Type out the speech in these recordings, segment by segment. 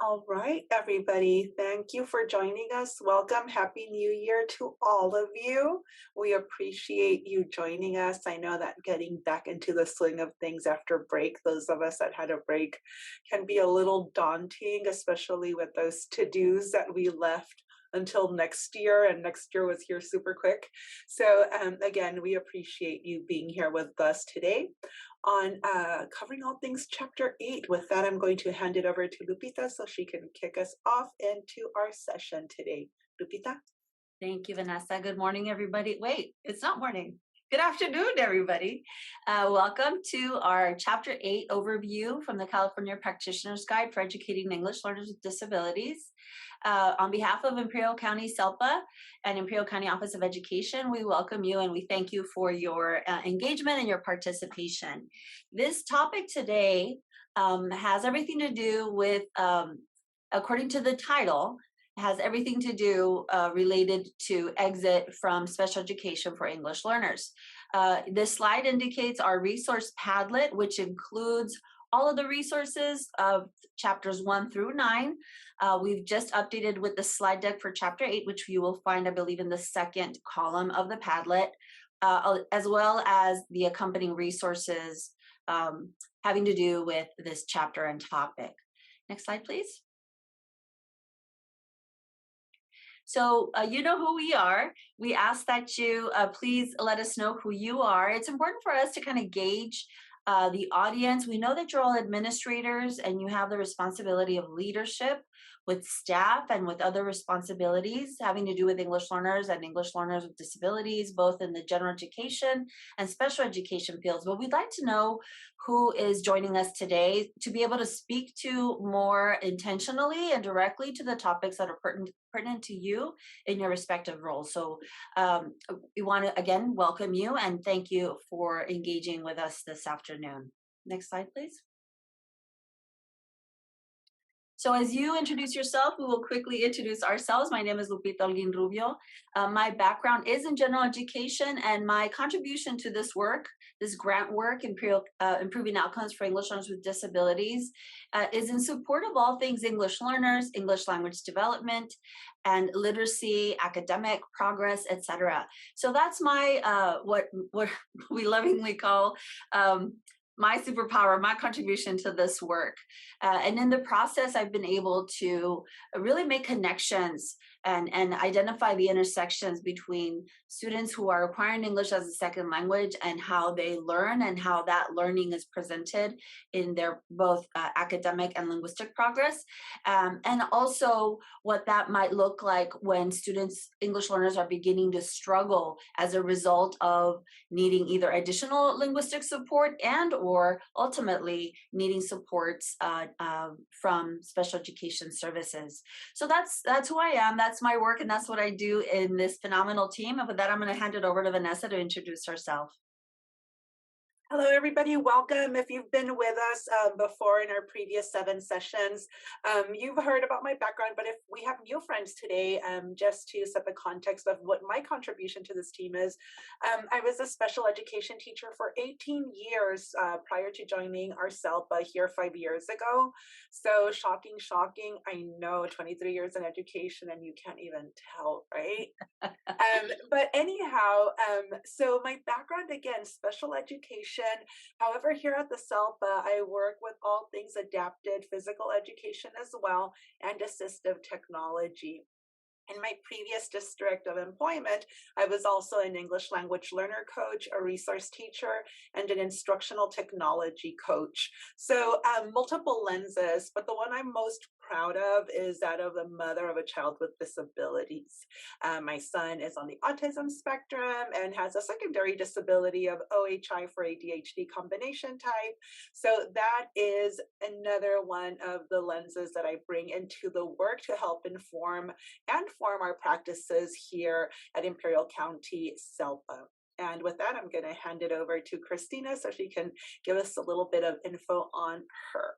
All right, everybody. Thank you for joining us. Welcome. Happy New Year to all of you. We appreciate you joining us. I know that getting back into the swing of things after break, those of us that had a break, can be a little daunting, especially with those to-dos that we left until next year, and next year was here super quick. So again, we appreciate you being here with us today on covering all things chapter 8. With that, I'm going to hand it over to Lupita so she can kick us off into our session today. Lupita? Thank you, Vanessa. Good morning, everybody. Wait, it's not morning. Good afternoon, everybody. Welcome to our Chapter 8 overview from the California Practitioner's Guide for Educating English Learners with Disabilities. On behalf of Imperial County SELPA and Imperial County Office of Education, we welcome you and we thank you for your engagement and your participation. This topic today has everything to do with, according to the title, has everything to do related to exit from special education for English learners. This slide indicates our resource Padlet, which includes all of the resources of chapters 1 through 9. We've just updated with the slide deck for chapter 8, which you will find, I believe, in the second column of the Padlet, as well as the accompanying resources having to do with this chapter and topic. Next slide, please. So you know who we are. We ask that you please let us know who you are. It's important for us to kind of gauge the audience. We know that you're all administrators and you have the responsibility of leadership with staff and with other responsibilities having to do with English learners and English learners with disabilities, both in the general education and special education fields. But we'd like to know who is joining us today to be able to speak to more intentionally and directly to the topics that are pertinent to you in your respective roles. So we want to again welcome you and thank you for engaging with us this afternoon. Next slide, please. So as you introduce yourself, we will quickly introduce ourselves. My name is Lupita Olguin-Rubio. My background is in general education, and my contribution to this work, this grant work, Improving Outcomes for English Learners with Disabilities, is in support of all things English learners, English language development, and literacy, academic progress, etc. So that's my, what we lovingly call my superpower, my contribution to this work. And in the process, I've been able to really make connections and identify the intersections between students who are acquiring English as a second language and how they learn and how that learning is presented in their both academic and linguistic progress. And also what that might look like when students, English learners, are beginning to struggle as a result of needing either additional linguistic support and or ultimately needing supports from special education services. So that's who I am, that's my work, and that's what I do in this phenomenal team. And with that, I'm going to hand it over to Vanessa to introduce herself. Hello, everybody. Welcome. If you've been with us before in our previous 7 sessions, you've heard about my background, but if we have new friends today, just to set the context of what my contribution to this team is, I was a special education teacher for 18 years prior to joining our SELPA here 5 years ago. So shocking, shocking. I know, 23 years in education and you can't even tell, right? But anyhow, so my background, again, special education. However, here at the SELPA, I work with all things adapted physical education as well and assistive technology. In my previous district of employment, I was also an English language learner coach, a resource teacher, and an instructional technology coach. So multiple lenses, but the one I'm most proud of is that of the mother of a child with disabilities. My son is on the autism spectrum and has a secondary disability of OHI for ADHD combination type. So that is another one of the lenses that I bring into the work to help inform and form our practices here at Imperial County SELPA. And with that, I'm going to hand it over to Christina so she can give us a little bit of info on her.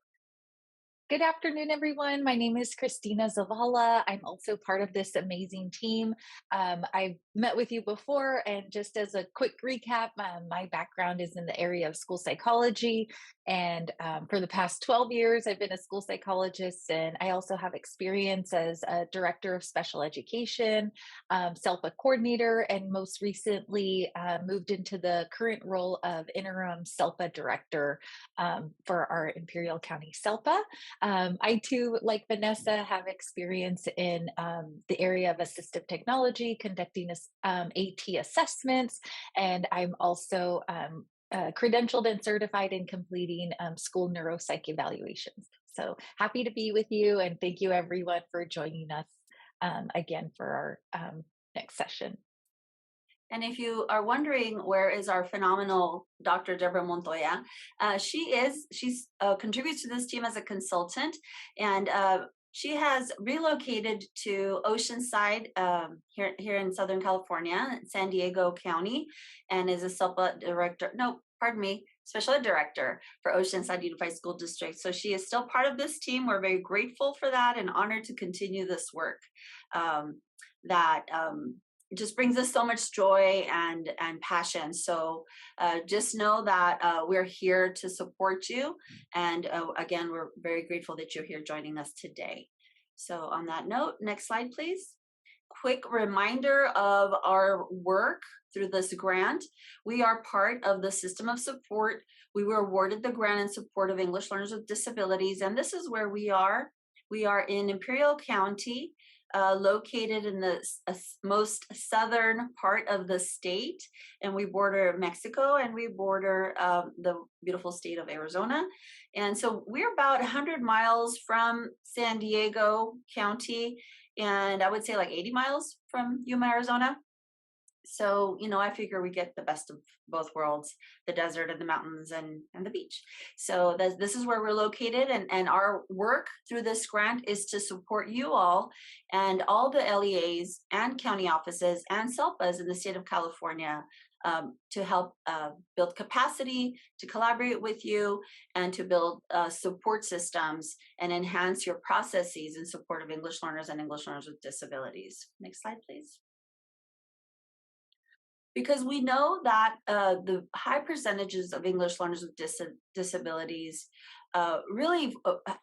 Good afternoon, everyone. My name is Christina Zavala. I'm also part of this amazing team. I've met with you before, and just as a quick recap, my background is in the area of school psychology. And for the past 12 years, I've been a school psychologist, and I also have experience as a director of special education, SELPA coordinator, and most recently moved into the current role of interim SELPA director for our Imperial County SELPA. I too, like Vanessa, have experience in the area of assistive technology, conducting AT assessments, and I'm also credentialed and certified in completing school neuropsych evaluations. So happy to be with you, and thank you everyone for joining us again for our next session. And if you are wondering where is our phenomenal Dr. Deborah Montoya, she contributes to this team as a consultant, and she has relocated to Oceanside here in Southern California, San Diego County, and is a special ed director for Oceanside Unified School District. So she is still part of this team. We're very grateful for that and honored to continue this work it just brings us so much joy and passion. So just know that we're here to support you. And again, we're very grateful that you're here joining us today. So on that note, next slide, please. Quick reminder of our work through this grant. We are part of the system of support. We were awarded the grant in support of English learners with disabilities. And this is where we are. We are in Imperial County, located in the most southern part of the state, and we border Mexico and we border the beautiful state of Arizona. And so we're about 100 miles from San Diego County, and I would say like 80 miles from Yuma, Arizona. So, I figure we get the best of both worlds, the desert and the mountains and the beach. So this is where we're located, and our work through this grant is to support you all and all the LEAs and county offices and SELPAs in the state of California to help build capacity, to collaborate with you, and to build support systems and enhance your processes in support of English learners and English learners with disabilities. Next slide, please. Because we know that the high percentages of English learners with disabilities really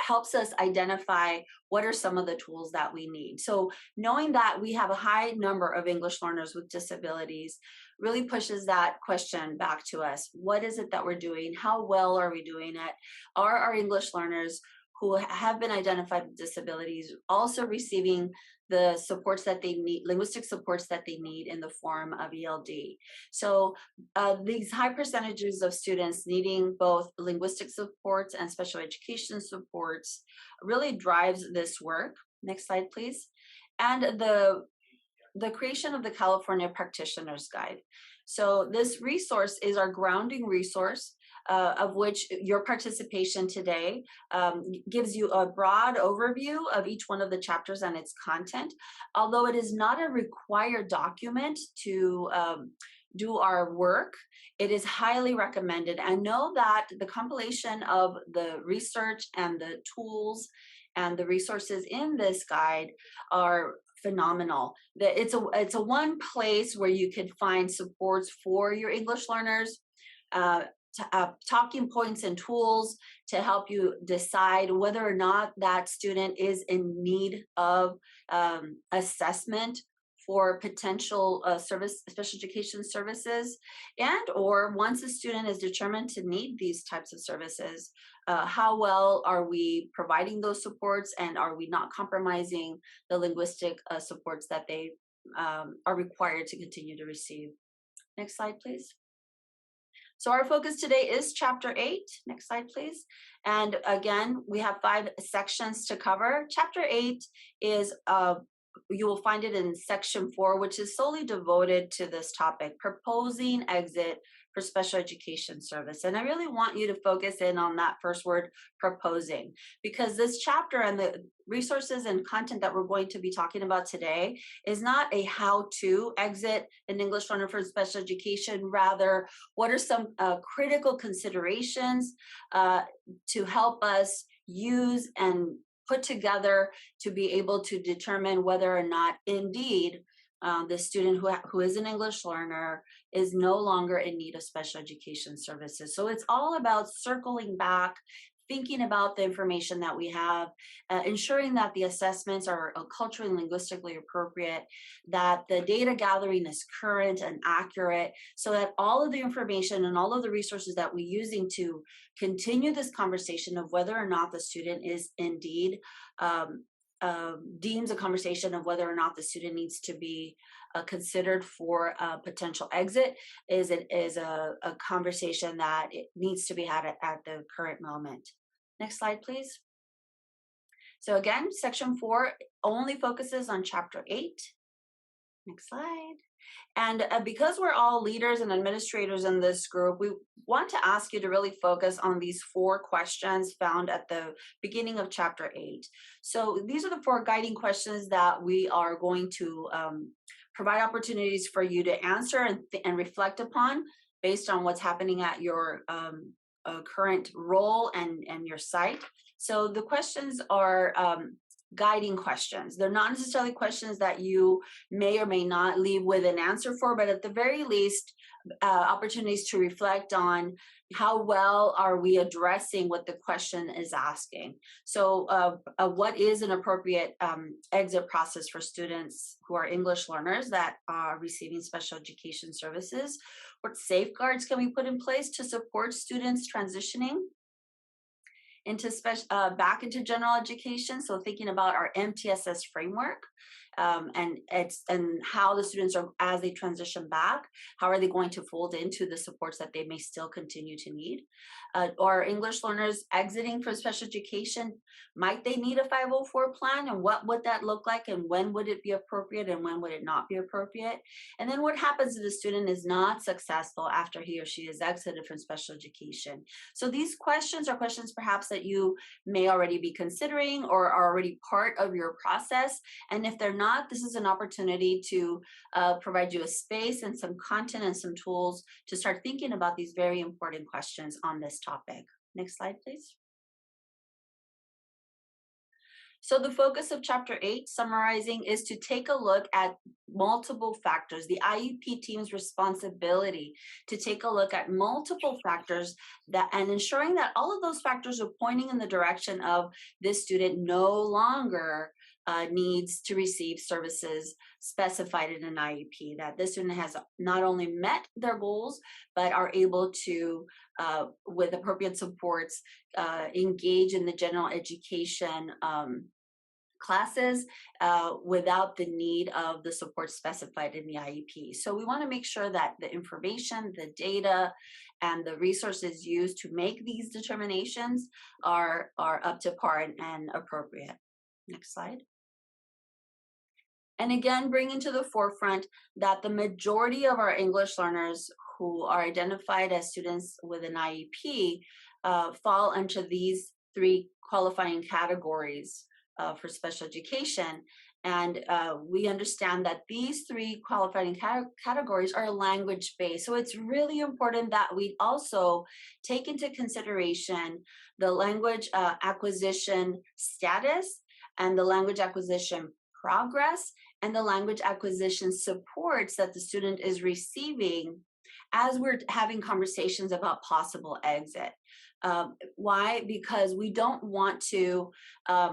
helps us identify what are some of the tools that we need. So knowing that we have a high number of English learners with disabilities really pushes that question back to us. What is it that we're doing? How well are we doing it? Are our English learners who have been identified with disabilities also receiving the supports that they need, linguistic supports that they need in the form of ELD? So these high percentages of students needing both linguistic supports and special education supports really drives this work. Next slide, please. And the creation of the California Practitioner's Guide. So this resource is our grounding resource, of which your participation today gives you a broad overview of each one of the chapters and its content. Although it is not a required document to do our work, it is highly recommended. And know that the compilation of the research and the tools and the resources in this guide are phenomenal. That it's a one place where you can find supports for your English learners, talking points and tools to help you decide whether or not that student is in need of assessment for potential special education services, and or once a student is determined to need these types of services, how well are we providing those supports, and are we not compromising the linguistic supports that they are required to continue to receive? Next slide, please. So our focus today is Chapter 8. Next slide, please. And again, we have 5 sections to cover. Chapter 8 is, you will find it in Section 4, which is solely devoted to this topic, proposing exit for special education service. And I really want you to focus in on that first word, proposing, because this chapter and the resources and content that we're going to be talking about today is not a how-to exit an English learner for special education. Rather, what are some critical considerations to help us use and put together to be able to determine whether or not indeed the student who is an English learner is no longer in need of special education services. So it's all about circling back, thinking about the information that we have, ensuring that the assessments are culturally and linguistically appropriate, that the data gathering is current and accurate, so that all of the information and all of the resources that we're using to continue this conversation of whether or not the student is indeed deems a conversation of whether or not the student needs to be considered for a potential exit is a conversation that it needs to be had at the current moment. Next slide, please. So again, section 4 only focuses on chapter 8. Next slide. And because we're all leaders and administrators in this group, we want to ask you to really focus on these 4 questions found at the beginning of chapter 8. So these are the 4 guiding questions that we are going to provide opportunities for you to answer and reflect upon based on what's happening at your current role and your site. So the questions are guiding questions. They're not necessarily questions that you may or may not leave with an answer for, but at the very least, opportunities to reflect on how well are we addressing what the question is asking. So what is an appropriate exit process for students who are English learners that are receiving special education services? What safeguards can we put in place to support students transitioning into back into general education? So thinking about our MTSS framework and how the students are, as they transition back, how are they going to fold into the supports that they may still continue to need? Or English learners exiting from special education, might they need a 504 plan, and what would that look like, and when would it be appropriate and when would it not be appropriate? And then what happens if the student is not successful after he or she is exited from special education? So these questions are questions perhaps that you may already be considering or are already part of your process. And if they're not, this is an opportunity to provide you a space and some content and some tools to start thinking about these very important questions on this topic. Next slide, please. So the focus of chapter 8, summarizing, is to take a look at multiple factors, the IEP team's responsibility to take a look at multiple factors and ensuring that all of those factors are pointing in the direction of this student no longer needs to receive services specified in an IEP, that this student has not only met their goals, but are able to, with appropriate supports, engage in the general education classes without the need of the support specified in the IEP. So we want to make sure that the information, the data, and the resources used to make these determinations are up to par and appropriate. Next slide. And again, bringing to the forefront that the majority of our English learners who are identified as students with an IEP fall into these 3 qualifying categories for special education. And we understand that these 3 qualifying categories are language-based. So it's really important that we also take into consideration the language acquisition status and the language acquisition progress and the language acquisition supports that the student is receiving as we're having conversations about possible exit. Why? Because we don't want to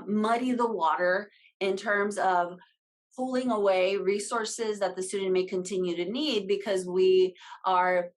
muddy the water in terms of pulling away resources that the student may continue to need, because we are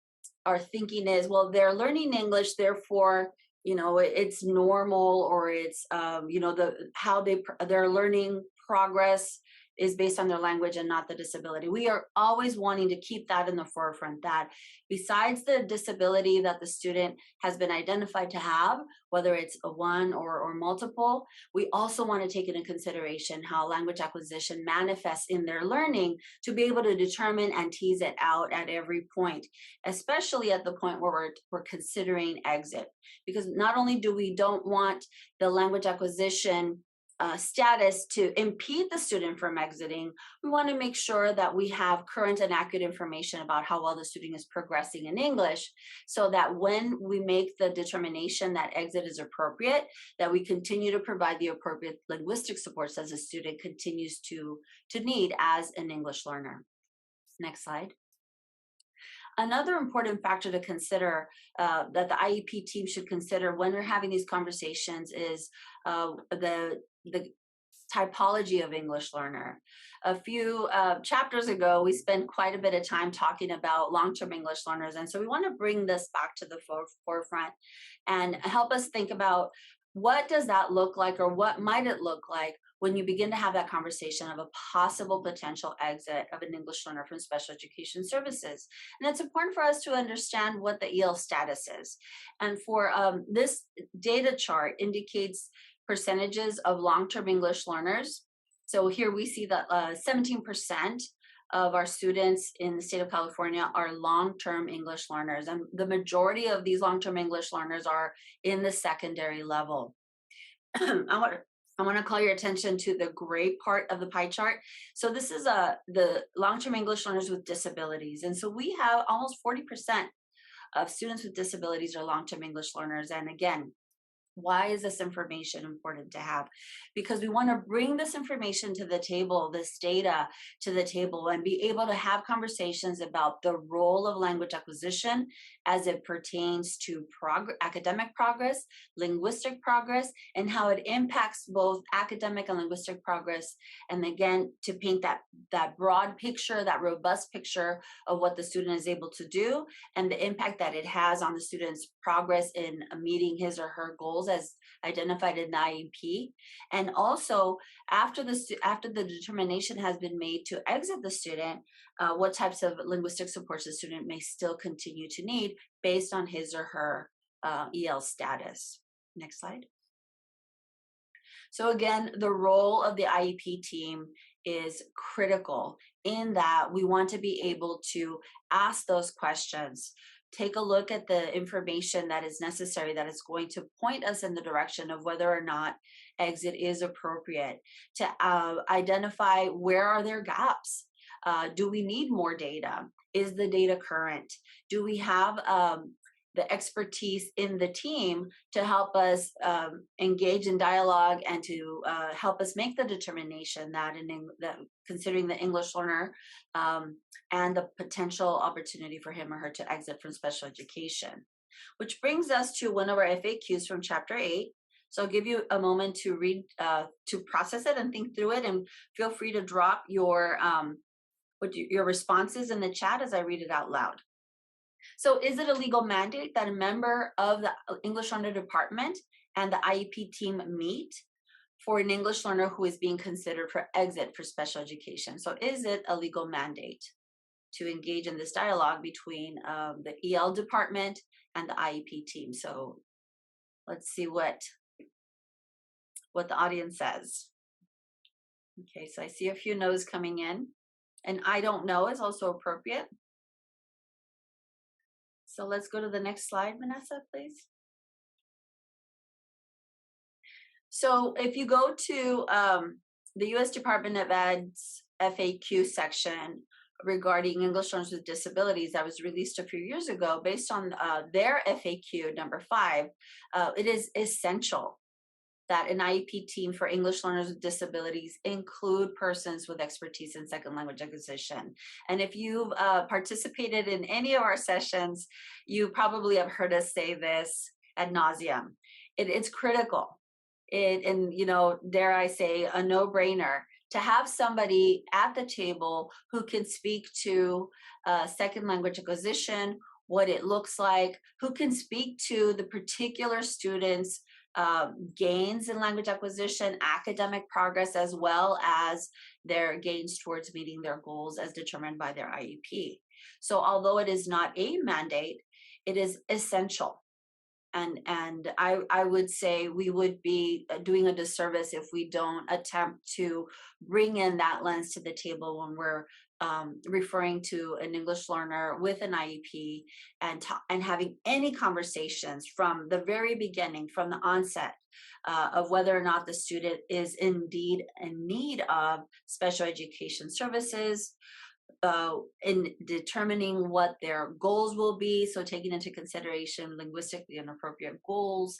thinking is, well, they're learning English, therefore, you know, it's normal, or it's you know, how their learning progress is based on their language and not the disability. We are always wanting to keep that in the forefront, that besides the disability that the student has been identified to have, whether it's a one or multiple, we also want to take into consideration how language acquisition manifests in their learning to be able to determine and tease it out at every point, especially at the point where we're considering exit. Because not only do we don't want the language acquisition status to impede the student from exiting, we want to make sure that we have current and accurate information about how well the student is progressing in English, so that when we make the determination that exit is appropriate, that we continue to provide the appropriate linguistic supports as a student continues to need as an English learner. Next slide. Another important factor to consider that the IEP team should consider when we're having these conversations is the typology of English learner. A few chapters ago, we spent quite a bit of time talking about long-term English learners. And so we want to bring this back to the forefront and help us think about what does that look like, or what might it look like when you begin to have that conversation of a possible potential exit of an English learner from special education services. And it's important for us to understand what the EL status is. And for this data chart indicates percentages of long-term English learners. So here we see that 17% of our students in the state of California are long-term English learners. And the majority of these long-term English learners are in the secondary level. I want to call your attention to the gray part of the pie chart. So this is the long-term English learners with disabilities. And so we have almost 40% of students with disabilities are long-term English learners. And again, why is this information important to have? Because we want to bring this information to the table, this data to the table, and be able to have conversations about the role of language acquisition as it pertains to academic progress, linguistic progress, and how it impacts both academic and linguistic progress. And again, to paint that broad picture, that robust picture of what the student is able to do and the impact that it has on the student's progress in meeting his or her goals as identified in the IEP. And also, after the determination has been made to exit the student, what types of linguistic supports the student may still continue to need based on his or her EL status. Next slide. So again, the role of the IEP team is critical in that we want to be able to ask those questions, take a look at the information that is necessary, that is going to point us in the direction of whether or not exit is appropriate, to identify where are there gaps. Do we need more data? Is the data current? Do we have the expertise in the team to help us engage in dialogue and to help us make the determination that considering the English learner and the potential opportunity for him or her to exit from special education. Which brings us to one of our FAQs from Chapter 8. So I'll give you a moment to read, to process it and think through it, and feel free to drop your responses in the chat as I read it out loud. So is it a legal mandate that a member of the English learner department and the IEP team meet for an English learner who is being considered for exit for special education? So is it a legal mandate to engage in this dialogue between the EL department and the IEP team? So let's see what the audience says. Okay, so I see a few no's coming in, and I don't know is also appropriate. So let's go to the next slide, Vanessa, please. So if you go to the U.S. Department of Ed's FAQ section regarding English learners with disabilities that was released a few years ago, based on their FAQ number 5, it is essential that an IEP team for English learners with disabilities include persons with expertise in second language acquisition. And if you've participated in any of our sessions, you probably have heard us say this ad nauseum. It's critical. And you know, dare I say, a no-brainer to have somebody at the table who can speak to second language acquisition, what it looks like, who can speak to the particular students' gains in language acquisition, academic progress, as well as their gains towards meeting their goals as determined by their IEP. So although it is not a mandate, it is essential. And I would say we would be doing a disservice if we don't attempt to bring in that lens to the table when we're referring to an English learner with an IEP and having any conversations from the very beginning, from the onset, of whether or not the student is indeed in need of special education services, in determining what their goals will be. So taking into consideration linguistically inappropriate goals,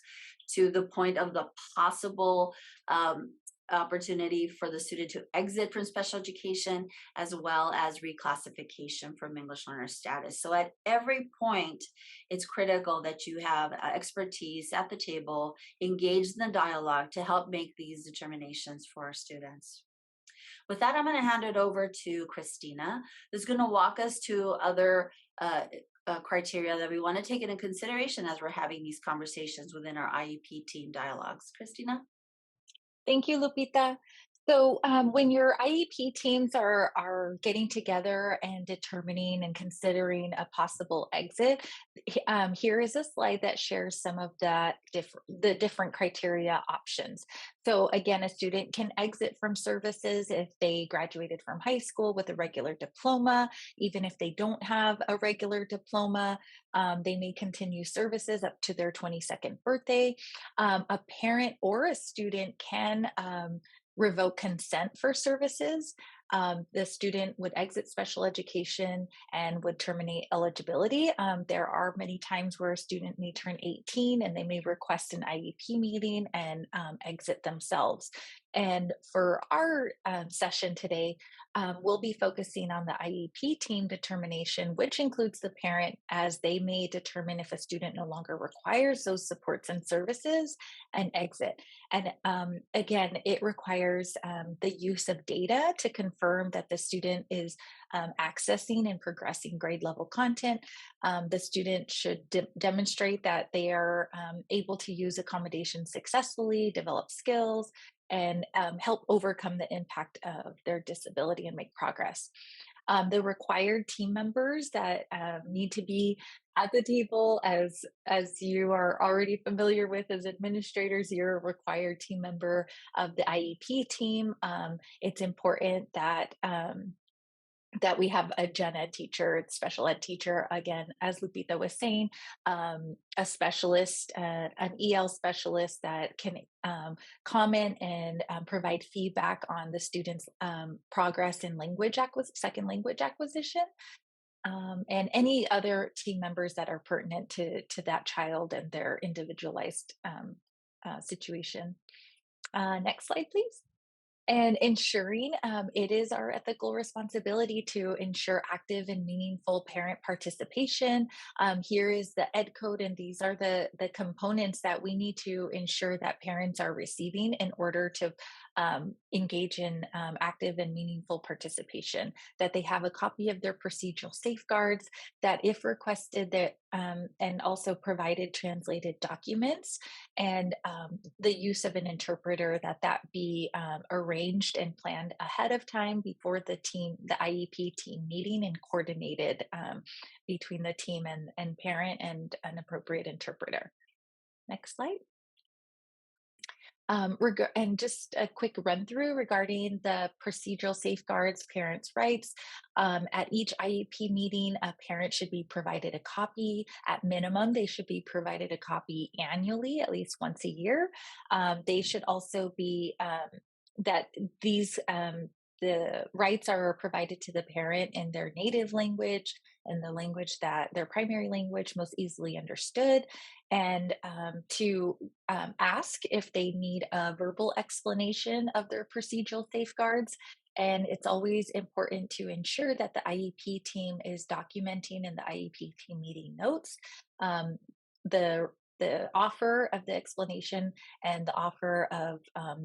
to the point of the possible opportunity for the student to exit from special education, as well as reclassification from English learner status. So at every point, it's critical that you have expertise at the table, engaged in the dialogue to help make these determinations for our students. With that, I'm going to hand it over to Christina, who's going to walk us to other criteria that we want to take into consideration as we're having these conversations within our IEP team dialogues. Christina? Thank you, Lupita. So when your IEP teams are getting together and determining and considering a possible exit, here is a slide that shares some of the different criteria options. So again, a student can exit from services if they graduated from high school with a regular diploma. Even if they don't have a regular diploma, they may continue services up to their 22nd birthday. A parent or a student can revoke consent for services. The student would exit special education and would terminate eligibility. There are many times where a student may turn 18 and they may request an IEP meeting and exit themselves. And for our session today, we'll be focusing on the IEP team determination, which includes the parent, as they may determine if a student no longer requires those supports and services and exit. And again, it requires the use of data to confirm that the student is accessing and progressing grade level content. The student should demonstrate that they are able to use accommodations successfully, develop skills, and help overcome the impact of their disability and make progress. The required team members that need to be at the table, as you are already familiar with as administrators, you're a required team member of the IEP team. It's important that that we have a gen ed teacher, special ed teacher, again, as Lupita was saying, a specialist, an EL specialist that can comment and provide feedback on the student's progress in second language acquisition, and any other team members that are pertinent to that child and their individualized situation. Next slide, please. And ensuring it is our ethical responsibility to ensure active and meaningful parent participation. Here is the ed code, and these are the components that we need to ensure that parents are receiving in order to engage in active and meaningful participation. That they have a copy of their procedural safeguards, that if requested, that and also provided translated documents, and the use of an interpreter, that be arranged and planned ahead of time before the IEP team meeting, and coordinated between the team and parent and an appropriate interpreter. Next slide. And just a quick run through regarding the procedural safeguards, parents' rights. At each IEP meeting, a parent should be provided a copy. At minimum, they should be provided a copy annually, at least once a year. They should also be that the rights are provided to the parent in their native language, and the language that their primary language most easily understood, and to ask if they need a verbal explanation of their procedural safeguards. And it's always important to ensure that the IEP team is documenting in the IEP team meeting notes the offer of the explanation and the offer of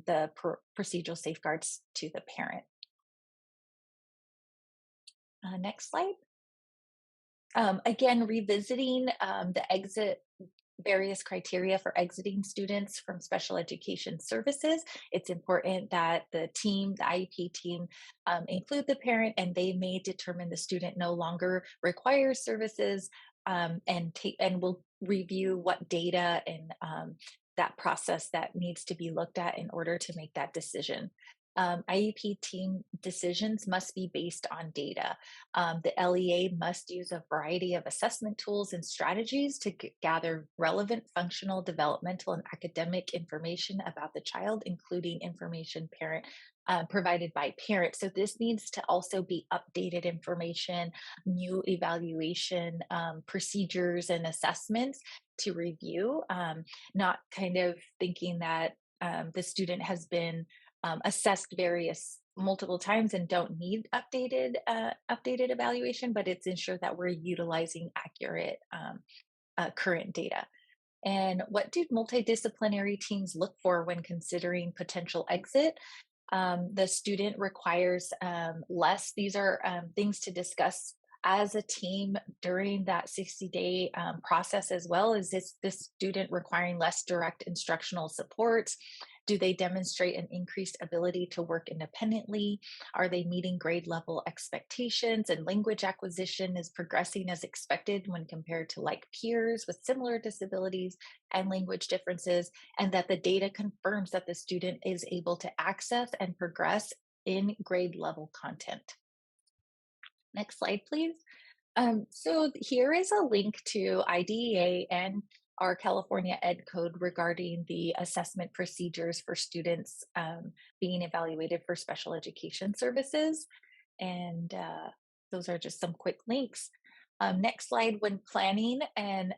the procedural safeguards to the parent. Next slide. Again, revisiting the various criteria for exiting students from special education services. It's important that the IEP team, include the parent, and they may determine the student no longer requires services, and will review what data and that process that needs to be looked at in order to make that decision. IEP team decisions must be based on data. The LEA must use a variety of assessment tools and strategies to gather relevant functional, developmental, and academic information about the child, including information provided by parents. So this needs to also be updated information, new evaluation procedures and assessments to review, not kind of thinking that the student has been assessed multiple times and don't need updated evaluation, but it's ensure that we're utilizing accurate current data. And what do multidisciplinary teams look for when considering potential exit? The student requires less. These are things to discuss as a team during that 60-day process, as well as this student requiring less direct instructional supports. Do they demonstrate an increased ability to work independently? Are they meeting grade level expectations, and language acquisition is progressing as expected when compared to like peers with similar disabilities and language differences, and that the data confirms that the student is able to access and progress in grade level content. Next slide, please. So here is a link to IDEA and our California Ed Code regarding the assessment procedures for students being evaluated for special education services. And those are just some quick links. Next slide. When planning and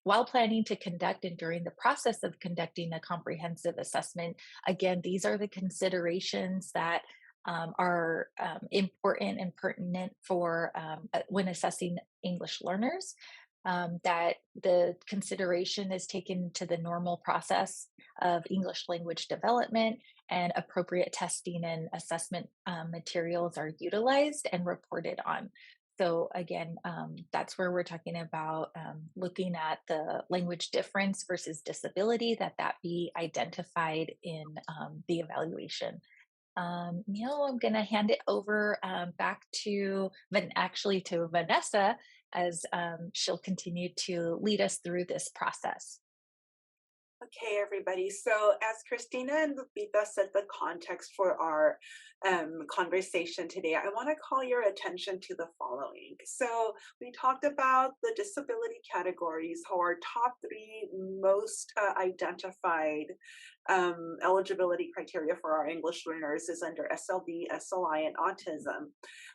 while planning to conduct and during the process of conducting a comprehensive assessment, again, these are the considerations that are important and pertinent for when assessing English learners. That the consideration is taken to the normal process of English language development, and appropriate testing and assessment materials are utilized and reported on. So again, that's where we're talking about looking at the language difference versus disability, that be identified in the evaluation. Now I'm going to hand it over back to Vanessa, as she'll continue to lead us through this process. Okay, everybody. So as Christina and Lupita set the context for our conversation today, I want to call your attention to the following. So we talked about the disability categories, how our top three most identified eligibility criteria for our English learners is under SLB, SLI, and autism.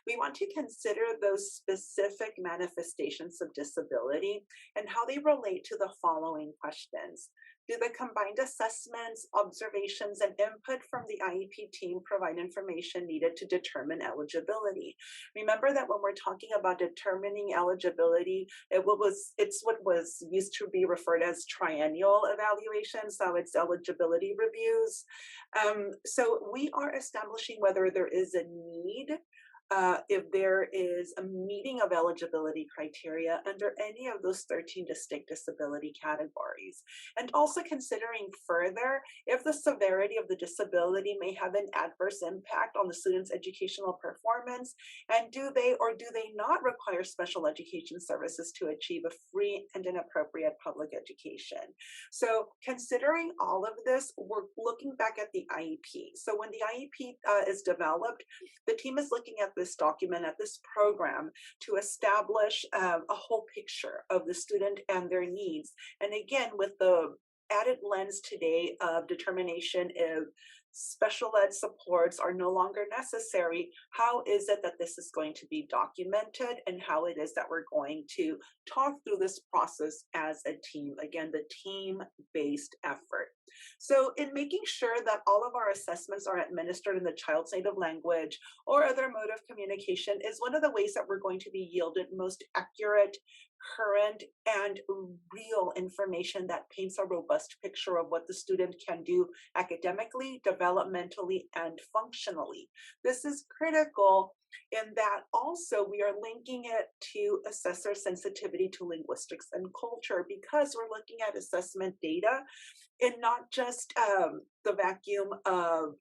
We want to consider those specific manifestations of disability and how they relate to the following questions. Do the combined assessments, observations, and input from the IEP team provide information needed to determine eligibility? Remember that when we're talking about determining eligibility, it's what was used to be referred as triennial evaluation, so it's eligibility reviews. So we are establishing whether there is a need, if there is a meeting of eligibility criteria under any of those 13 distinct disability categories. And also considering further if the severity of the disability may have an adverse impact on the student's educational performance, and do they or do they not require special education services to achieve a free and an appropriate public education. So considering all of this, we're looking back at the IEP. So when the IEP is developed, the team is looking at this document, at this program, to establish a whole picture of the student and their needs. And again, with the added lens today of determination if special ed supports are no longer necessary, how is it that this is going to be documented, and how it is that we're going to talk through this process as a team? Again, the team-based effort. So in making sure that all of our assessments are administered in the child's native language or other mode of communication is one of the ways that we're going to be yielded most accurate, current, and real information that paints a robust picture of what the student can do academically, developmentally, and functionally. This is critical in that also we are linking it to assessor sensitivity to linguistics and culture, because we're looking at assessment data in not just the vacuum of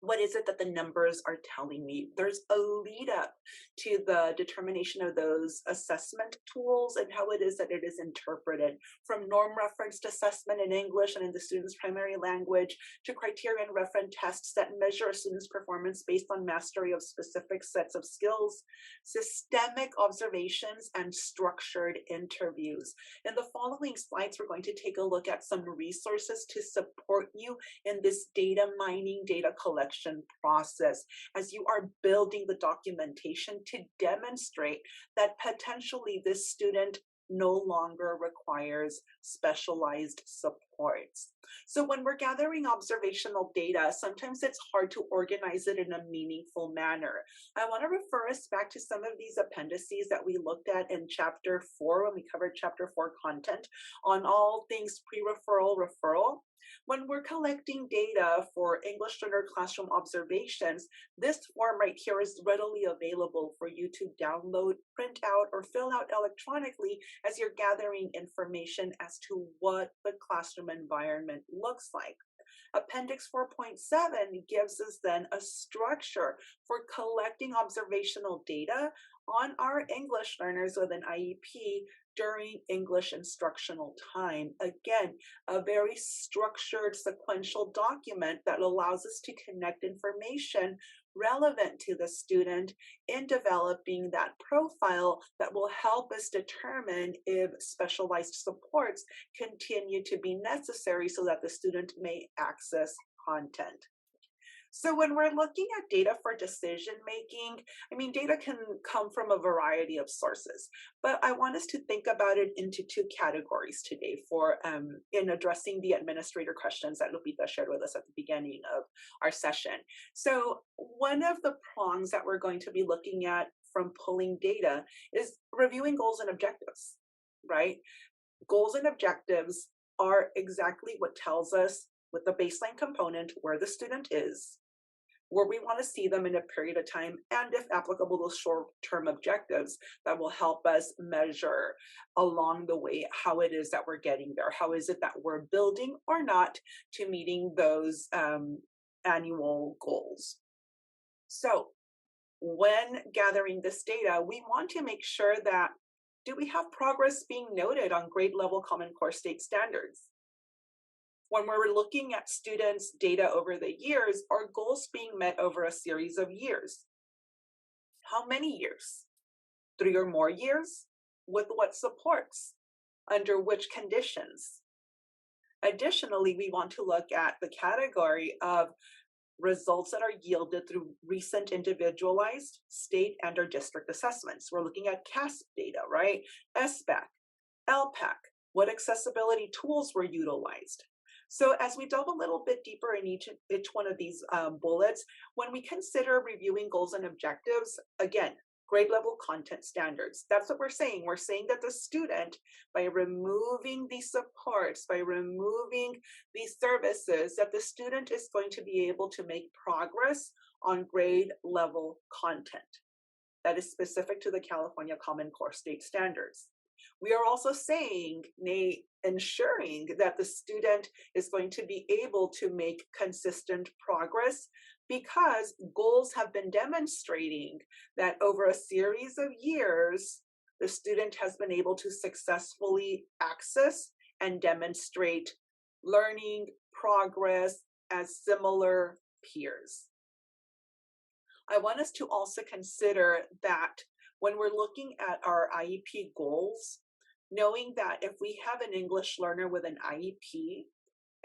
what is it that the numbers are telling me? There's a lead up to the determination of those assessment tools and how it is that it is interpreted, from norm referenced assessment in English and in the student's primary language to criterion reference tests that measure a student's performance based on mastery of specific sets of skills, systemic observations, and structured interviews. In the following slides, we're going to take a look at some resources to support you in this data mining, data collection process as you are building the documentation to demonstrate that potentially this student no longer requires specialized supports. So when we're gathering observational data, sometimes it's hard to organize it in a meaningful manner. I want to refer us back to some of these appendices that we looked at in chapter 4 when we covered chapter 4 content on all things pre-referral, referral. When we're collecting data for English learner classroom observations, this form right here is readily available for you to download, print out, or fill out electronically as you're gathering information as to what the classroom environment looks like. Appendix 4.7 gives us then a structure for collecting observational data on our English learners with an IEP during English instructional time. Again, a very structured sequential document that allows us to connect information relevant to the student in developing that profile that will help us determine if specialized supports continue to be necessary so that the student may access content. So when we're looking at data for decision making, I mean, data can come from a variety of sources, but I want us to think about it into two categories today for in addressing the administrator questions that Lupita shared with us at the beginning of our session. So one of the prongs that we're going to be looking at from pulling data is reviewing goals and objectives, right? Goals and objectives are exactly what tells us with the baseline component where the student is, where we want to see them in a period of time, and if applicable, those short-term objectives that will help us measure along the way how it is that we're getting there. How is it that we're building or not to meeting those annual goals? So when gathering this data, we want to make sure that, do we have progress being noted on grade level Common Core state standards? When we're looking at students' data over the years, are goals being met over a series of years? How many years? 3 or more years? With what supports? Under which conditions? Additionally, we want to look at the category of results that are yielded through recent individualized state and or district assessments. We're looking at CASP data, right? SBAC, LPAC, what accessibility tools were utilized? So as we delve a little bit deeper in each one of these bullets, when we consider reviewing goals and objectives, again, grade level content standards. That's what we're saying. We're saying that the student, by removing these supports, by removing these services, that the student is going to be able to make progress on grade level content that is specific to the California Common Core state standards. We are also saying, ensuring that the student is going to be able to make consistent progress, because goals have been demonstrating that over a series of years, the student has been able to successfully access and demonstrate learning progress as similar peers. I want us to also consider that when we're looking at our IEP goals, knowing that if we have an English learner with an IEP,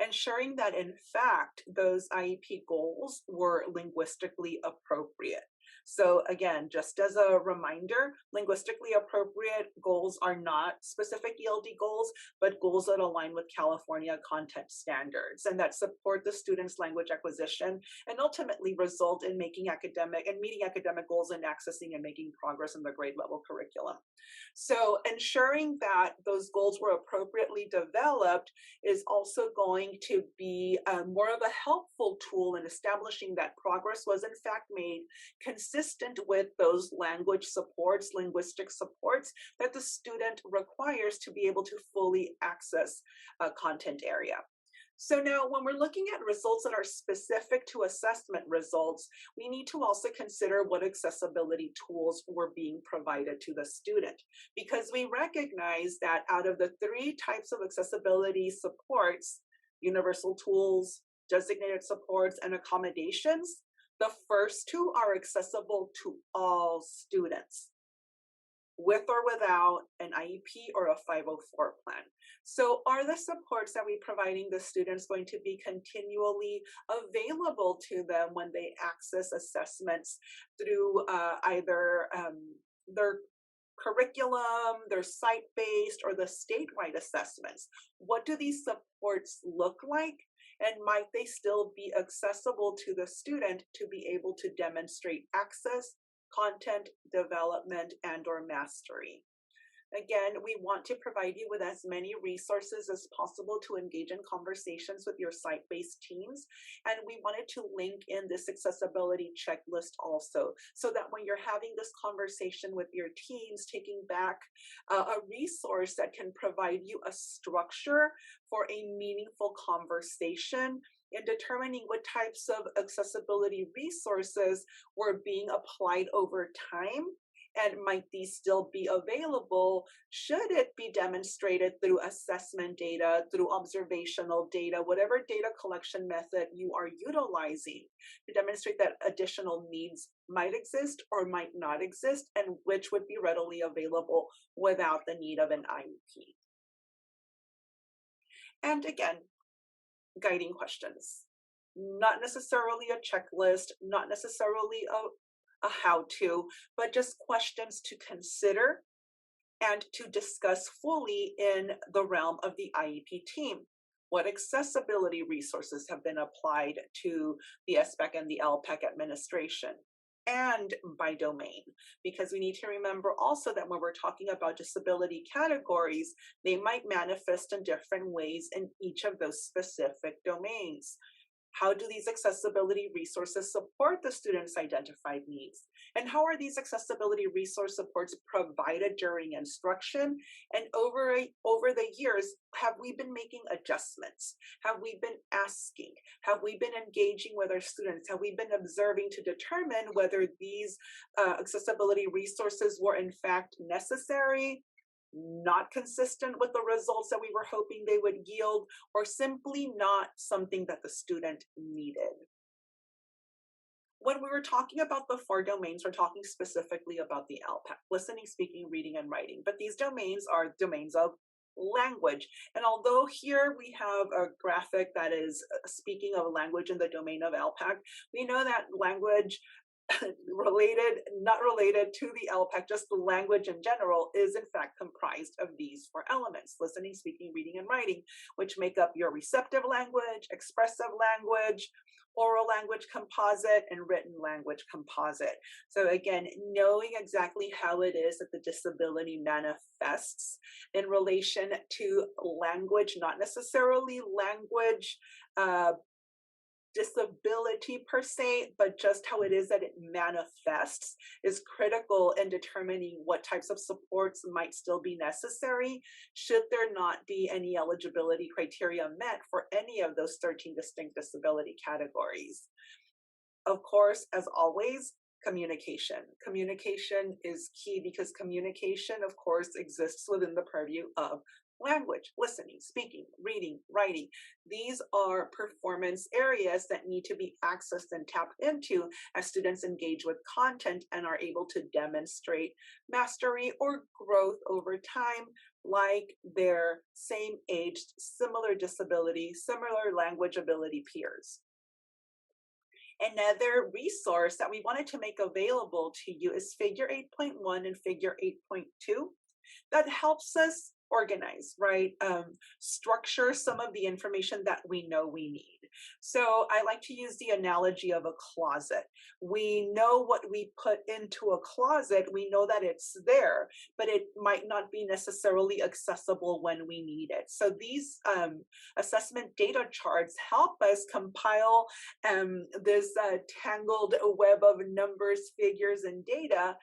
ensuring that in fact those IEP goals were linguistically appropriate. So again, just as a reminder, linguistically appropriate goals are not specific ELD goals, but goals that align with California content standards and that support the student's language acquisition and ultimately result in making academic and meeting academic goals and accessing and making progress in the grade level curriculum. So ensuring that those goals were appropriately developed is also going to be more of a helpful tool in establishing that progress was in fact made consistent with those language supports, linguistic supports that the student requires to be able to fully access a content area. So now when we're looking at results that are specific to assessment results, we need to also consider what accessibility tools were being provided to the student, because we recognize that out of the 3 types of accessibility supports, universal tools, designated supports, and accommodations, the first 2 are accessible to all students, with or without an IEP or a 504 plan. So are the supports that we're providing the students going to be continually available to them when they access assessments through either their curriculum, their site-based, or the statewide assessments? What do these supports look like? And might they still be accessible to the student to be able to demonstrate access, content development, and/or mastery? Again, we want to provide you with as many resources as possible to engage in conversations with your site-based teams. And we wanted to link in this accessibility checklist also, so that when you're having this conversation with your teams, taking back a resource that can provide you a structure for a meaningful conversation in determining what types of accessibility resources were being applied over time. And might these still be available? Should it be demonstrated through assessment data, through observational data, whatever data collection method you are utilizing to demonstrate that additional needs might exist or might not exist, and which would be readily available without the need of an IEP? And again, guiding questions. Not necessarily a checklist, not necessarily a how-to, but just questions to consider and to discuss fully in the realm of the IEP team. What accessibility resources have been applied to the SBAC and the LPAC administration, and by domain? Because we need to remember also that when we're talking about disability categories, they might manifest in different ways in each of those specific domains. How do these accessibility resources support the students' identified needs? And how are these accessibility resource supports provided during instruction? And over the years, have we been making adjustments? Have we been asking? Have we been engaging with our students? Have we been observing to determine whether these accessibility resources were in fact necessary, not consistent with the results that we were hoping they would yield, or simply not something that the student needed? When we were talking about the 4 domains, we're talking specifically about the LPAC, listening, speaking, reading, and writing. But these domains are domains of language. And although here we have a graphic that is speaking of language in the domain of LPAC, we know that language not related to the LPAC, just the language in general, is in fact comprised of these 4 elements: listening, speaking, reading, and writing, which make up your receptive language, expressive language, oral language composite, and written language composite. So again, knowing exactly how it is that the disability manifests in relation to language, not necessarily language disability per se, but just how it is that it manifests, is critical in determining what types of supports might still be necessary should there not be any eligibility criteria met for any of those 13 distinct disability categories. Of course, as always, communication. Communication is key, because communication, of course, exists within the purview of language, listening, speaking, reading, writing. These are performance areas that need to be accessed and tapped into as students engage with content and are able to demonstrate mastery or growth over time, like their same aged, similar disability, similar language ability peers. Another resource that we wanted to make available to you is Figure 8.1 and Figure 8.2. That helps us organize, right? Structure some of the information that we know we need. So I like to use the analogy of a closet. We know what we put into a closet, we know that it's there, but it might not be necessarily accessible when we need it. So these assessment data charts help us compile this tangled web of numbers, figures, and data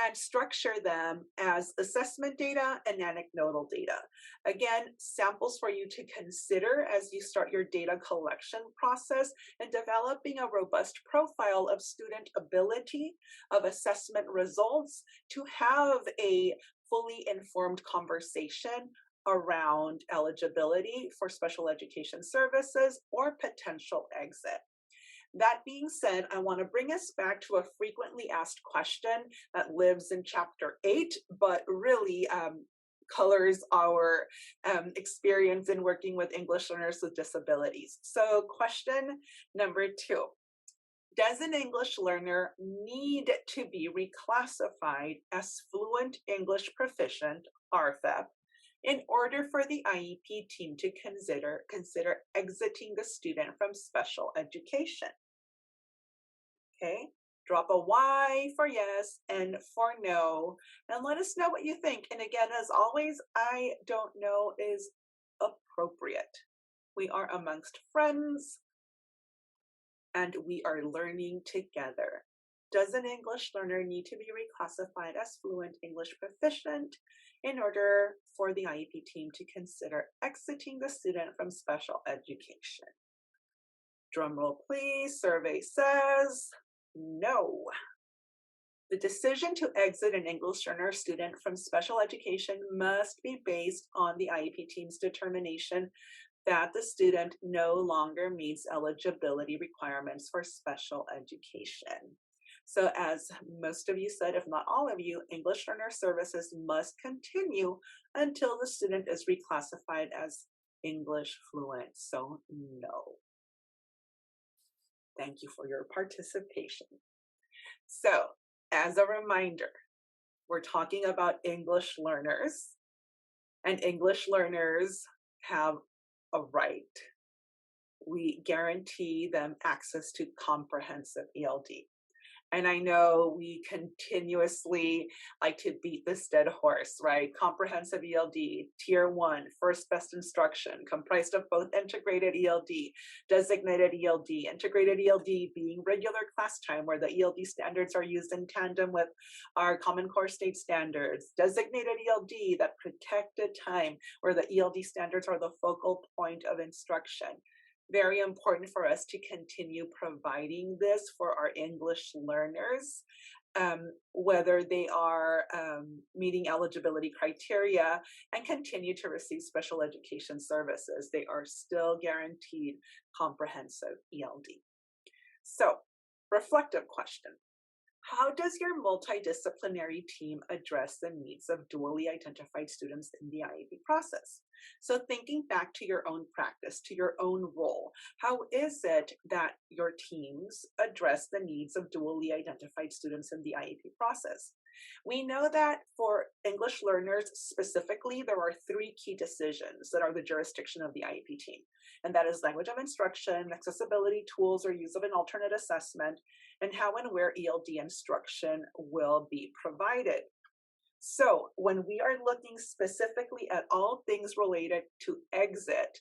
and structure them as assessment data and anecdotal data. Again, samples for you to consider as you start your data collection process and developing a robust profile of student ability, of assessment results, to have a fully informed conversation around eligibility for special education services or potential exit. That being said, I want to bring us back to a frequently asked question that lives in chapter 8, but really colors our experience in working with English learners with disabilities. So question number 2. Does an English learner need to be reclassified as fluent English proficient, RFEP, in order for the IEP team to consider exiting the student from special education? Okay, drop a Y for yes and for no, and let us know what you think. And again, as always, I don't know is appropriate. We are amongst friends and we are learning together. Does an English learner need to be reclassified as fluent English proficient in order for the IEP team to consider exiting the student from special education? Drum roll, please. Survey says no. The decision to exit an English learner student from special education must be based on the IEP team's determination that the student no longer meets eligibility requirements for special education. So as most of you said, if not all of you, English learner services must continue until the student is reclassified as English fluent. So no. Thank you for your participation. So as a reminder, we're talking about English learners, and English learners have a right. We guarantee them access to comprehensive ELD. And I know we continuously like to beat this dead horse, right? Comprehensive ELD, Tier 1, first best instruction, comprised of both integrated ELD, designated ELD, integrated ELD being regular class time where the ELD standards are used in tandem with our Common Core state standards, designated ELD, that protected time where the ELD standards are the focal point of instruction. Very important for us to continue providing this for our English learners, whether they are meeting eligibility criteria and continue to receive special education services. They are still guaranteed comprehensive ELD. So, reflective question. How does your multidisciplinary team address the needs of dually identified students in the IEP process? So thinking back to your own practice, to your own role, how is it that your teams address the needs of dually identified students in the IEP process? We know that for English learners specifically, there are 3 key decisions that are the jurisdiction of the IEP team. And that is language of instruction, accessibility tools or use of an alternate assessment, and how and where ELD instruction will be provided. So when we are looking specifically at all things related to exit,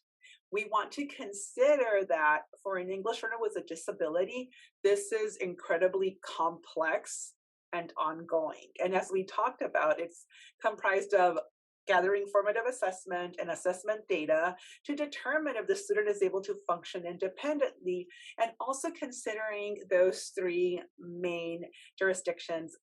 we want to consider that for an English learner with a disability, this is incredibly complex and ongoing. And as we talked about, it's comprised of gathering formative assessment and assessment data to determine if the student is able to function independently, and also considering those 3 main jurisdictions,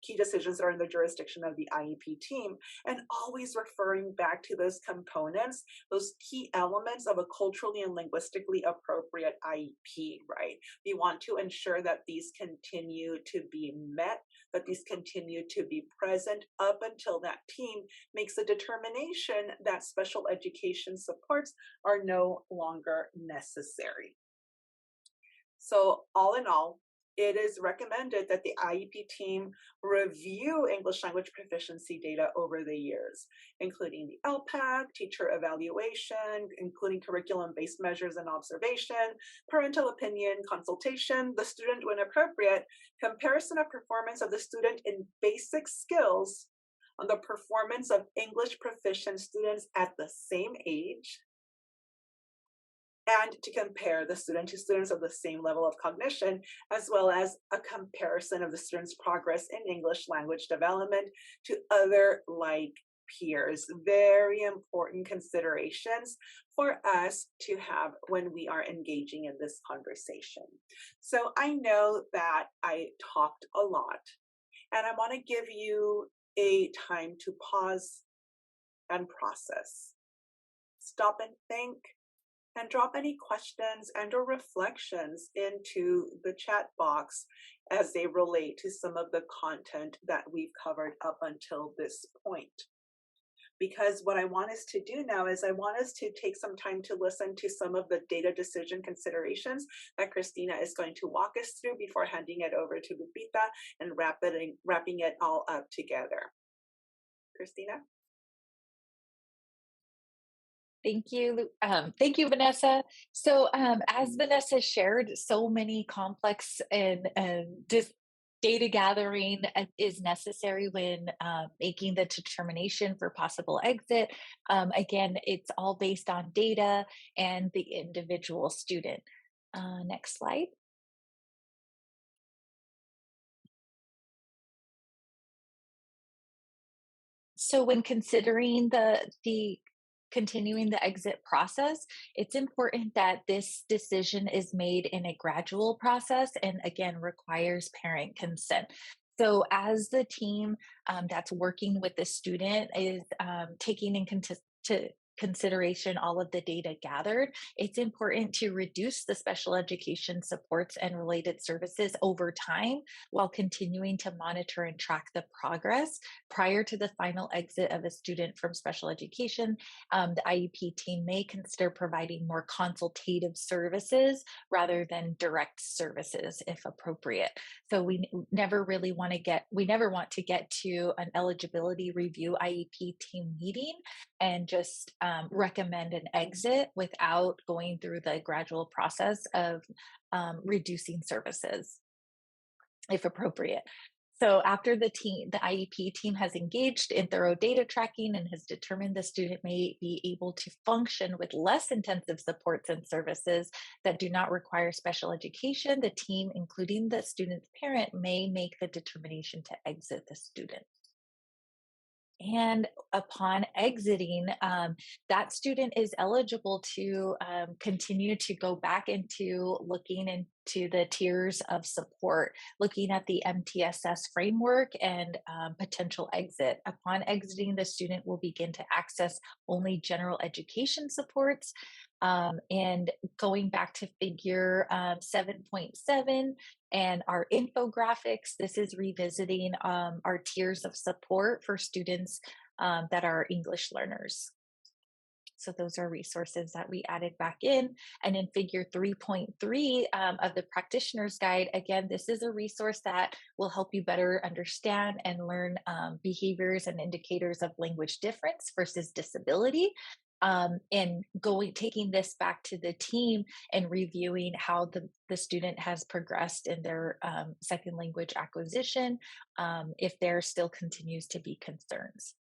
key decisions that are in the jurisdiction of the IEP team, and always referring back to those components, those key elements of a culturally and linguistically appropriate IEP, right? We want to ensure that these continue to be met, that these continue to be present up until that team makes a determination that special education supports are no longer necessary. So all in all, it is recommended that the IEP team review English language proficiency data over the years, including the LPAC, teacher evaluation, including curriculum-based measures and observation, parental opinion, consultation, the student when appropriate, comparison of performance of the student in basic skills on the performance of English proficient students at the same age, and to compare the student to students of the same level of cognition, as well as a comparison of the student's progress in English language development to other like peers. Very important considerations for us to have when we are engaging in this conversation. So I know that I talked a lot, and I want to give you a time to pause and process. Stop and think, and drop any questions and or reflections into the chat box as they relate to some of the content that we've covered up until this point. Because what I want us to do now is I want us to take some time to listen to some of the data decision considerations that Christina is going to walk us through before handing it over to Lupita and wrapping it all up together. Christina? Thank you. Thank you, Vanessa. So as Vanessa shared, so many complex and just data gathering is necessary when making the determination for possible exit. Again, it's all based on data and the individual student. Next slide. So when considering the continuing the exit process, it's important that this decision is made in a gradual process and again requires parent consent. So as the team that's working with the student is taking in consideration all of the data gathered, it's important to reduce the special education supports and related services over time while continuing to monitor and track the progress prior to the final exit of a student from special education. The IEP team may consider providing more consultative services rather than direct services if appropriate. So we never want to get to an eligibility review IEP team meeting and just recommend an exit without going through the gradual process of reducing services if appropriate. So after the IEP team has engaged in thorough data tracking and has determined the student may be able to function with less intensive supports and services that do not require special education, the team, including the student's parent, may make the determination to exit the student. And upon exiting, that student is eligible to continue to go back into looking into the tiers of support, looking at the MTSS framework and potential exit. Upon exiting, the student will begin to access only general education supports. And going back to figure 7.7 and our infographics, this is revisiting our tiers of support for students that are English learners. So those are resources that we added back in. And in figure 3.3 of the practitioner's guide, again, this is a resource that will help you better understand and learn behaviors and indicators of language difference versus disability. And taking this back to the team and reviewing how the student has progressed in their second language acquisition, if there still continues to be concerns.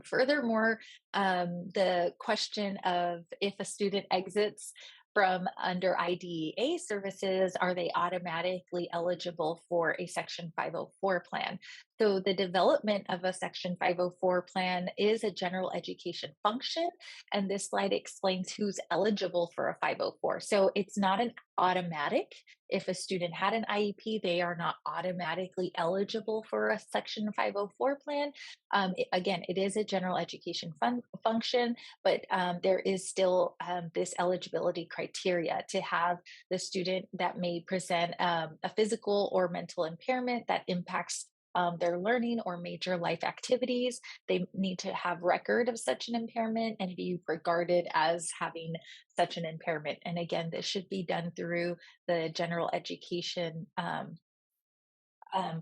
Furthermore, the question of if a student exits from under IDEA services, are they automatically eligible for a Section 504 plan? So the development of a Section 504 plan is a general education function, and this slide explains who's eligible for a 504. So it's not an automatic. If a student had an IEP, they are not automatically eligible for a Section 504 plan. Again, it is a general education function, but there is still this eligibility criteria to have the student that may present a physical or mental impairment that impacts their learning or major life activities. They need to have record of such an impairment and be regarded as having such an impairment. And again, this should be done through the general education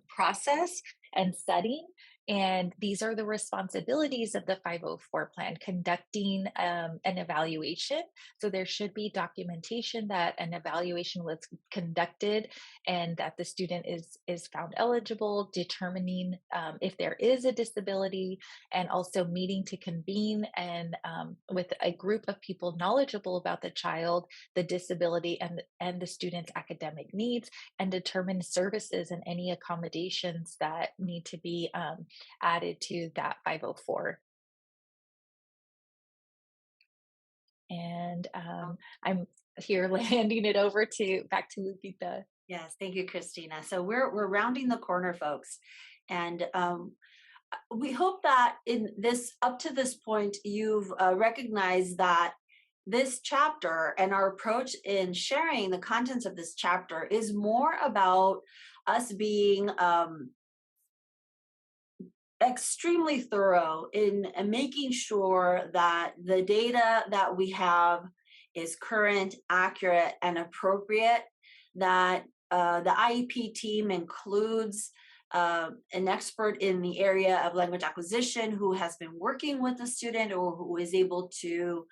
process and setting. And these are the responsibilities of the 504 plan, conducting an evaluation. So there should be documentation that an evaluation was conducted and that the student is found eligible, determining if there is a disability, and also meeting to convene and with a group of people knowledgeable about the child, the disability, and the student's academic needs, and determine services and any accommodations that need to be added to that 504. And I'm here handing it over back to Lupita. Yes, thank you, Christina. So we're rounding the corner, folks, and we hope that in this up to this point you've recognized that this chapter and our approach in sharing the contents of this chapter is more about us being extremely thorough in making sure that the data that we have is current, accurate, and appropriate, that the IEP team includes an expert in the area of language acquisition who has been working with the student or who is able to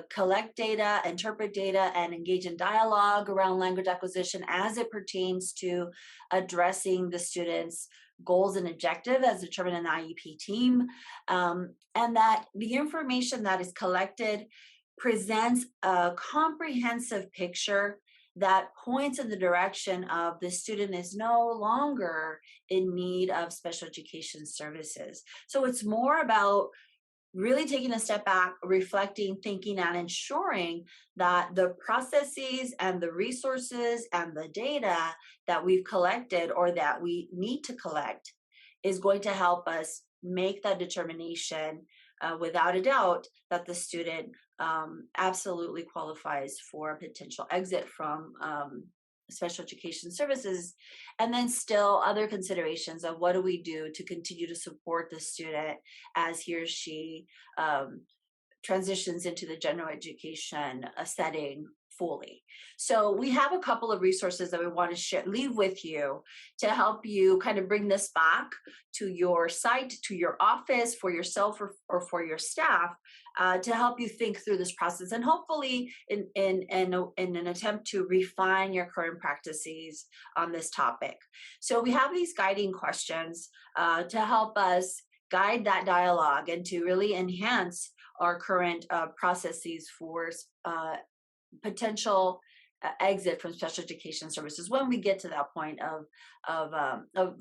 collect data, interpret data, and engage in dialogue around language acquisition as it pertains to addressing the student's goals and objective as determined in the IEP team, and that the information that is collected presents a comprehensive picture that points in the direction of the student is no longer in need of special education services. So it's more about really taking a step back, reflecting, thinking, and ensuring that the processes and the resources and the data that we've collected or that we need to collect is going to help us make that determination without a doubt that the student absolutely qualifies for a potential exit from special education services. And then still other considerations of what do we do to continue to support the student as he or she transitions into the general education setting fully. So we have a couple of resources that we want to leave with you to help you kind of bring this back to your site, to your office, for yourself or for your staff, to help you think through this process, and hopefully in an attempt to refine your current practices on this topic. So we have these guiding questions to help us guide that dialogue and to really enhance our current processes for potential exit from special education services when we get to that point of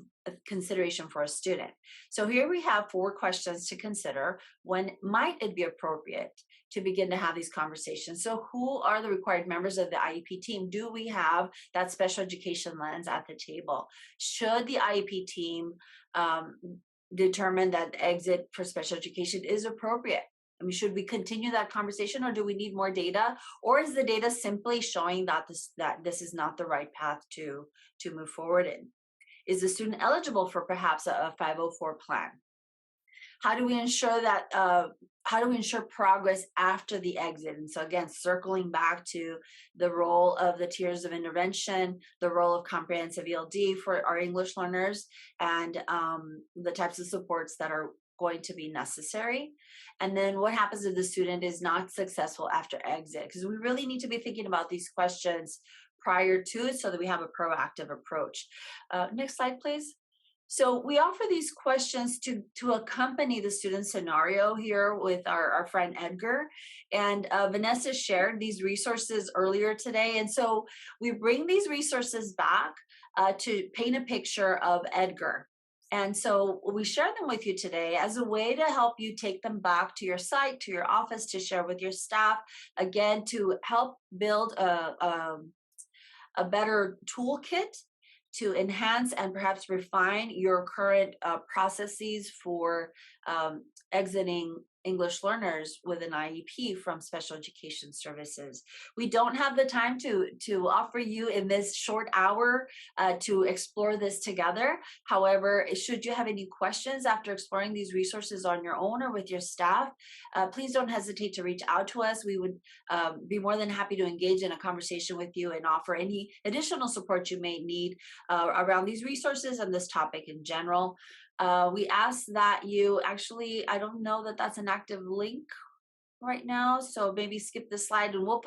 consideration for a student. So here we have 4 questions to consider. When might it be appropriate to begin to have these conversations? So who are the required members of the IEP team? Do we have that special education lens at the table? Should the IEP team determine that exit for special education is appropriate? I mean, should we continue that conversation, or do we need more data? Or is the data simply showing that this is not the right path to move forward in? Is the student eligible for perhaps a 504 plan? How do we ensure that? How do we ensure progress after the exit? And so again, circling back to the role of the tiers of intervention, the role of comprehensive ELD for our English learners, and the types of supports that are going to be necessary. And then what happens if the student is not successful after exit? Because we really need to be thinking about these questions prior to it so that we have a proactive approach. Next slide, please. So we offer these questions to accompany the student scenario here with our friend Edgar. And Vanessa shared these resources earlier today. And so we bring these resources back to paint a picture of Edgar. And so we share them with you today as a way to help you take them back to your site, to your office, to share with your staff, again, to help build a better toolkit to enhance and perhaps refine your current processes for exiting English learners with an IEP from special education services. We don't have the time to offer you in this short hour to explore this together. However, should you have any questions after exploring these resources on your own or with your staff, please don't hesitate to reach out to us. We would be more than happy to engage in a conversation with you and offer any additional support you may need around these resources and this topic in general. We ask that you actually, I don't know that that's an active link right now, so maybe skip the slide and we'll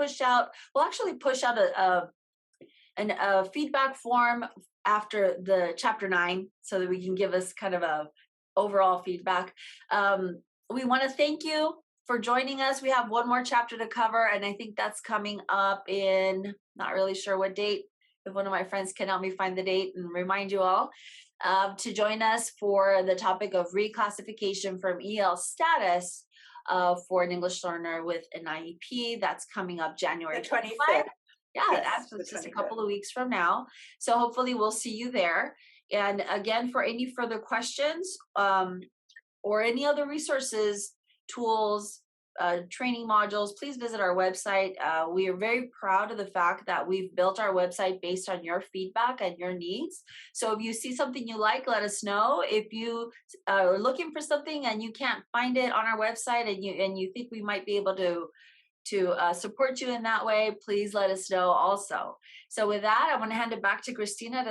actually push out a feedback form after the chapter 9 so that we can give us kind of a overall feedback. We want to thank you for joining us. We have one more chapter to cover, and I think that's coming up in, not really sure what date. If one of my friends can help me find the date and remind you all to join us for the topic of reclassification from EL status for an English learner with an IEP. That's coming up January 25th. Yeah, Yes, that's just a couple of weeks from now. So hopefully we'll see you there. And again, for any further questions or any other resources, tools, training modules, please visit our website. We are very proud of the fact that we've built our website based on your feedback and your needs. So if you see something you like, let us know. If you are looking for something and you can't find it on our website and you think we might be able to support you in that way, please let us know also. So with that, I want to hand it back to Christina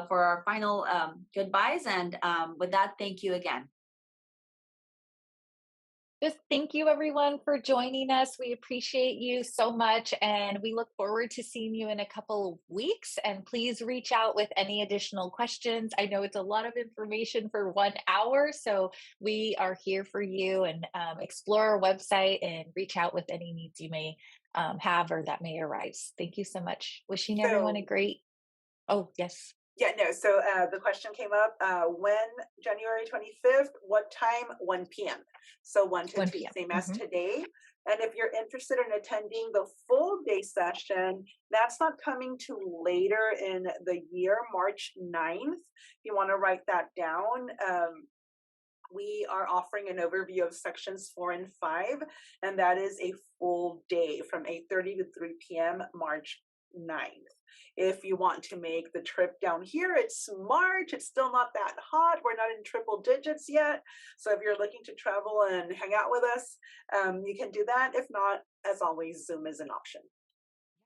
for our final goodbyes. And with that, thank you again. Just thank you everyone for joining us. We appreciate you so much, and we look forward to seeing you in a couple of weeks. And please reach out with any additional questions. I know it's a lot of information for 1 hour, so we are here for you, and explore our website and reach out with any needs you may have or that may arise. Thank you so much. Wishing everyone a great, oh yes. Yeah, no, so the question came up, when January 25th, what time? 1 p.m. So 1 to 2, same as today. And if you're interested in attending the full day session, that's not coming to later in the year, March 9th. If you want to write that down, we are offering an overview of sections 4 and 5, and that is a full day from 8:30 to 3 p.m. March 9th. If you want to make the trip down here, it's March, it's still not that hot, we're not in triple digits yet. So if you're looking to travel and hang out with us, you can do that. If not, as always, Zoom is an option.